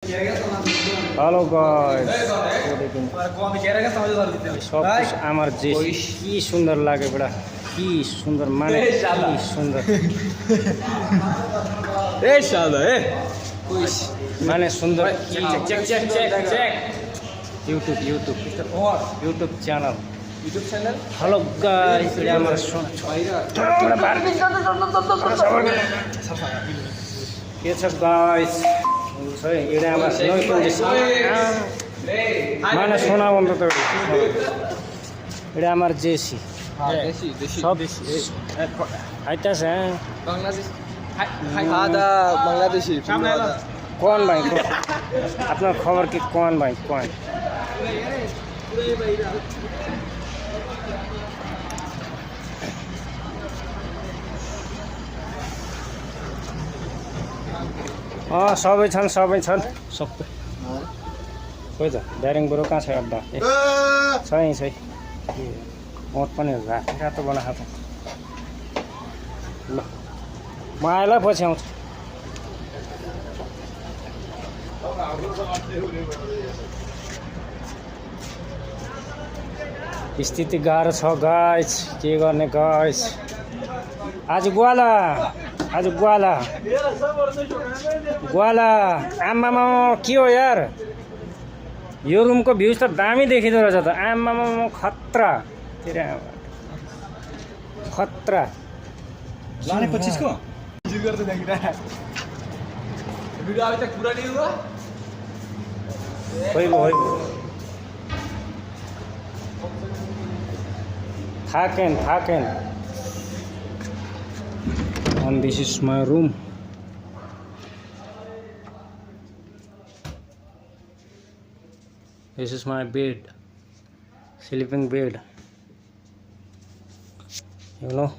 Hello guys, সব আমার যে কি সুন্দর লাগে বেড়া, কি সুন্দর মানে কি সুন্দর মানে সুন্দর ইউটিউব চ্যানেল হ্যালো গাইস, এটা আমার গাইস, এটা আমার মানে শোনা অন্তত এটা আমার জেসি সব আইতাছে বাংলাদেশি কোন ভাই আপনার খবর কি কোন ভাই কোন सबै छन् सबै खोइ त ब्यारिङ बरु कहाँ छ अड्डा छ यहीँ छ मोट पनि रातो बनाएको छ ल म आएलाई पछि आउँछु स्थिति गाह्रो छ गाइस, के गर्ने गाइस। आज ग्वाला आमामा के हो यार, यो रुमको भ्यूज त दामी देखिँदो रहेछ त आमामा खतरा खतरा लाने 25 को जिर गर्दै देखिरा भिडियो अभी तक पूरा नहीं हुआ होइ थाकेन and this is my room. This is my bed, sleeping bed, you know.